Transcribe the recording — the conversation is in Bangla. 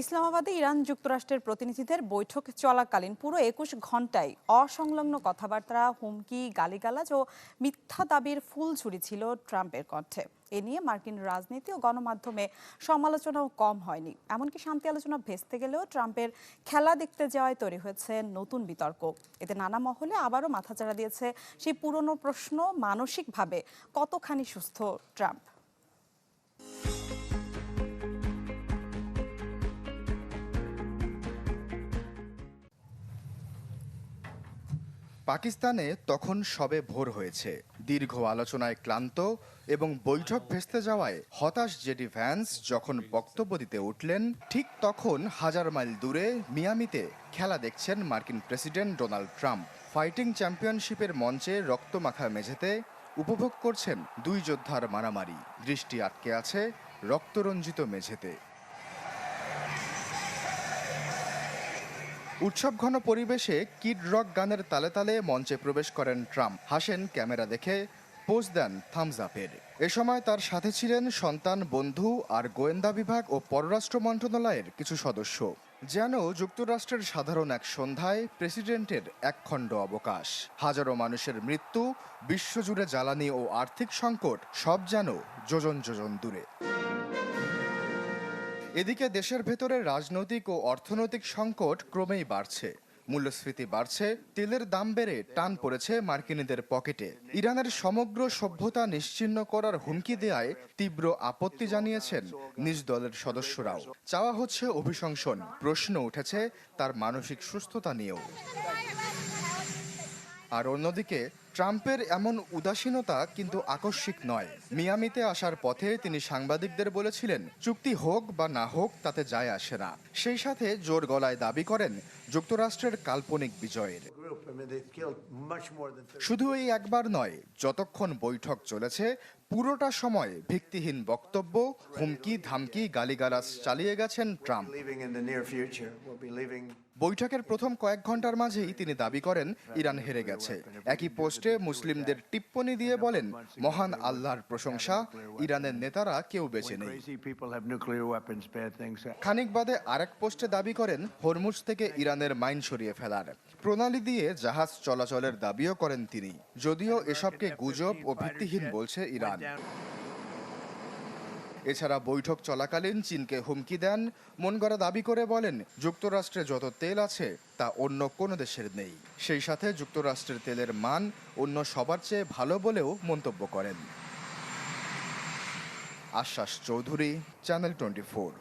ইসলামাবাদে ইরান যুক্তরাষ্ট্রের প্রতিনিধিদের বৈঠক চলাকালীন পুরো ২১ ঘণ্টায় অসংলগ্ন কথাবার্তা, হুমকি, গালিগালাজ ও মিথ্যা দাবির ফুলঝুরি ছিল ট্রাম্পের কণ্ঠে। এ নিয়ে মার্কিন রাজনীতি ও গণমাধ্যমে সমালোচনাও কম হয়নি। এমনকি শান্তি আলোচনা ভেস্তে গেলেও ট্রাম্পের খেলা দেখতে যাওয়ায় তৈরি হয়েছে নতুন বিতর্ক। এতে নানা মহলে আবারও মাথাচাড়া দিয়েছে সেই পুরনো প্রশ্ন, মানসিকভাবে কতখানি সুস্থ ট্রাম্প। পাকিস্তানে তখন সবে ভোর হয়েছে। দীর্ঘ আলোচনায় ক্লান্ত এবং বৈঠক ভেস্তে যাওয়ায় হতাশ জেডি ভ্যান্স যখন বক্তব্য দিতে উঠলেন, ঠিক তখন হাজার মাইল দূরে মিয়ামিতে খেলা দেখছেন মার্কিন প্রেসিডেন্ট ডোনাল্ড ট্রাম্প। ফাইটিং চ্যাম্পিয়নশিপের মঞ্চে রক্তমাখা মেঝেতে উপভোগ করছেন দুই যোদ্ধার মারামারি। দৃষ্টি আটকে আছে রক্তরঞ্জিত মেঝেতে। উৎসবঘন পরিবেশে কিড রক গানের তালে তালে মঞ্চে প্রবেশ করেন ট্রাম্প। হাসেন ক্যামেরা দেখে, পোজ দেন থামস আপের। এ সময় তার সাথে ছিলেন সন্তান, বন্ধু আর গোয়েন্দা বিভাগ ও পররাষ্ট্র মন্ত্রণালয়ের কিছু সদস্য। যেন যুক্তরাষ্ট্রের সাধারণ এক সন্ধ্যায় প্রেসিডেন্টের একখণ্ড অবকাশ। হাজারো মানুষের মৃত্যু, বিশ্বজুড়ে জ্বালানি ও আর্থিক সংকট, সব যেন যোজন যোজন দূরে। এদিকে দেশের ভেতরে রাজনৈতিক ও অর্থনৈতিক সংকট ক্রমেই বাড়ছে। মূল্যস্ফীতি বাড়ছে, তেলের দাম বেড়ে টান পড়েছে মার্কিনীদের পকেটে। ইরানের সমগ্র সভ্যতা নিশ্চিহ্ন করার হুমকি দেয়ায় তীব্র আপত্তি জানিয়েছেন নিজ দলের সদস্যরাও। চাওয়া হচ্ছে অভিশংসন। প্রশ্ন উঠেছে তার মানসিক সুস্থতা নিয়েও। আর অন্যদিকে ট্রাম্পের এমন উদাসীনতা কিন্তু আকস্মিক নয়। মিয়ামিতে আসার পথে তিনি সাংবাদিকদের বলেছিলেন, চুক্তি হোক বা না হোক তাতে যায় আসে না। সেই সাথে জোর গলায় দাবি করেন যুক্তরাষ্ট্রের কাল্পনিক বিজয়ের। শুধু এই একবার নয়, যতক্ষণ বৈঠক চলেছে পুরোটা সময় ভিত্তিহীন বক্তব্য, হুমকি, ধামকি, গালিগালাজ চালিয়ে গেছেন ট্রাম্প। বৈঠকের প্রথম কয়েক ঘন্টার মাঝেই তিনি দাবি করেন ইরান হেরে গেছে। একই পোস্টে মুসলিমদের টিপ্পনি দিয়ে বলেন, মহান আল্লাহর প্রশংসা, ইরানের নেতারা কেউ বেঁচে নেই। খানিক বাদে আরেক পোস্টে দাবি করেন হরমুজ থেকে ইরানের মাইন সরিয়ে ফেলার প্রণালী দিয়ে জাহাজ চলাচলের দাবিও করেন তিনি, যদিও এসবকে গুজব ও ভিত্তিহীন বলছে ইরান। এছাড়া বৈঠক চলাকালীন চীনকে হুমকি দেন, মনগড়া দাবি করে বলেন যুক্তরাষ্ট্রে যত তেল আছে তা অন্য কোনো দেশের নেই। সেই সাথে যুক্তরাষ্ট্রের তেলের মান অন্য সবার চেয়ে ভালো বলেও মন্তব্য করেন। আশ্বাস চৌধুরী, চ্যানেল 24।